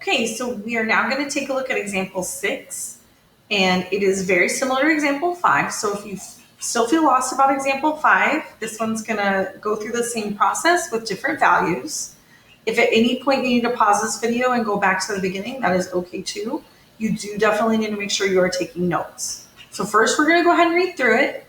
Okay, so we are now going to take a look at example 6, and it is very similar to example 5. So if you still feel lost about example 5, this one's going to go through the same process with different values. If at any point you need to pause this video and go back to the beginning, that is okay too. You do definitely need to make sure you are taking notes. So first we're going to go ahead and read through it.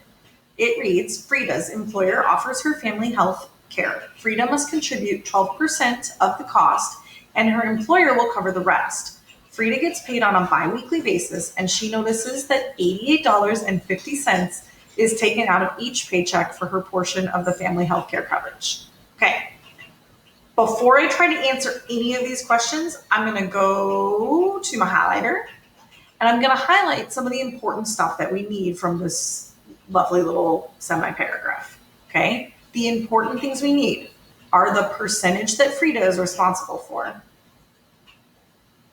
It reads, Frida's employer offers her family health care. Frida must contribute 12% of the cost and her employer will cover the rest. Frida gets paid on a bi-weekly basis and she notices that $88.50 is taken out of each paycheck for her portion of the family health care coverage. Okay, before I try to answer any of these questions, I'm going to go to my highlighter and I'm going to highlight some of the important stuff that we need from this lovely little semi-paragraph. Okay, the important things we need are the percentage that Frida is responsible for,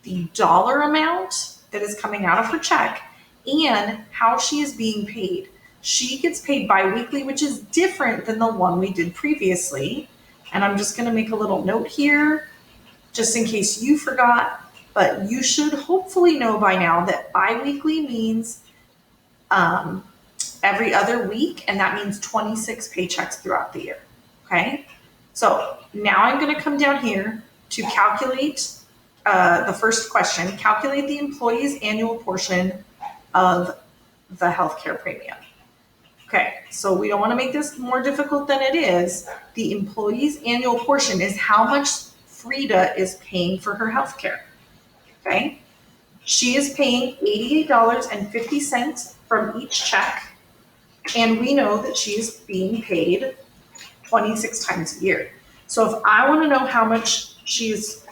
the dollar amount that is coming out of her check, and how she is being paid. She gets paid bi-weekly, which is different than the one we did previously. And I'm just going to make a little note here, just in case you forgot, but you should hopefully know by now that bi-weekly means every other week, and that means 26 paychecks throughout the year. Okay, so now I'm going to come down here to calculate the first question. Calculate the employee's annual portion of the healthcare premium. Okay, so we don't want to make this more difficult than it is. The employee's annual portion is how much Frida is paying for her healthcare. Okay, she is paying $88.50 from each check, and we know that she is being paid 26 times a year. So if I want to know how much she is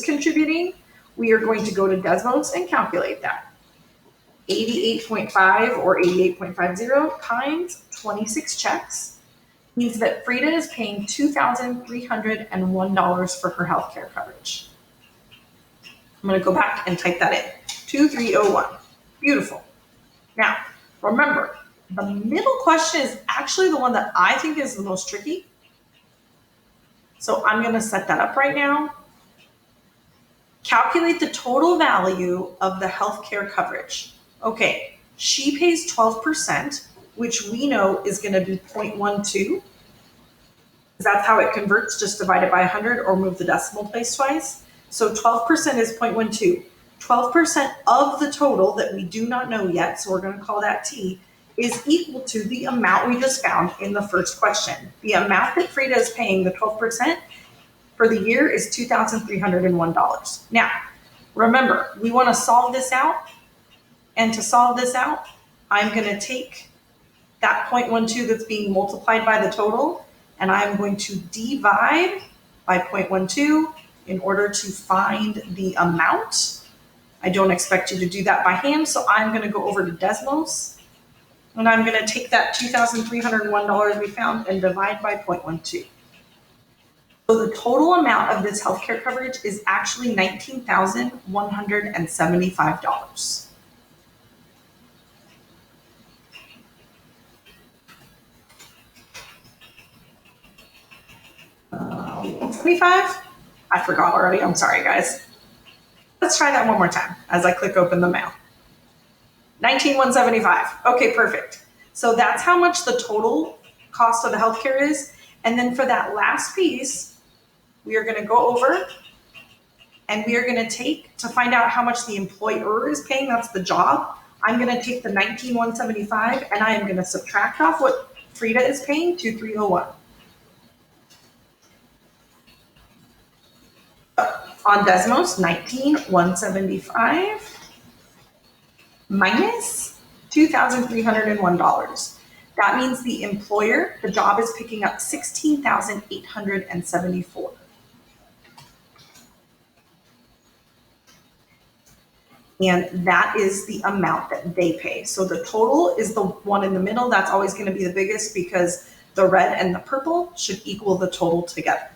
contributing, we are going to go to Desmos and calculate that. 88.5 or 88.50 times 26 checks means that Frida is paying $2,301 for her healthcare coverage. I'm going to go back and type that in. 2301. Beautiful. Now, remember, the middle question is actually the one that I think is the most tricky. So I'm going to set that up right now. Calculate the total value of the healthcare coverage. Okay, she pays 12%, which we know is going to be 0.12. That's how it converts, just divide it by 100 or move the decimal place twice. So 12% is 0.12. 12% of the total that we do not know yet, so we're going to call that T, is equal to the amount we just found in the first question. The amount that Frida is paying, the 12%, for the year is $2,301. Now, remember, we want to solve this out. And to solve this out, I'm going to take that 0.12 that's being multiplied by the total, and I'm going to divide by 0.12 in order to find the amount. I don't expect you to do that by hand, so I'm going to go over to Desmos. And I'm going to take that $2,301 we found and divide by 0.12. So the total amount of this healthcare coverage is actually $19,175. 25? I forgot already. I'm sorry, guys. Let's try that one more time as I click open the mail. 19,175. Okay, perfect. So that's how much the total cost of the healthcare is. And then for that last piece, we are going to go over and we are going to take, to find out how much the employer is paying, that's the job, I'm going to take the 19,175 and I am going to subtract off what Frida is paying, 2,301. On Desmos, 19,175 minus $2,301. That means the employer, the job is picking up $16,874. And that is the amount that they pay. So the total is the one in the middle. That's always going to be the biggest because the red and the purple should equal the total together.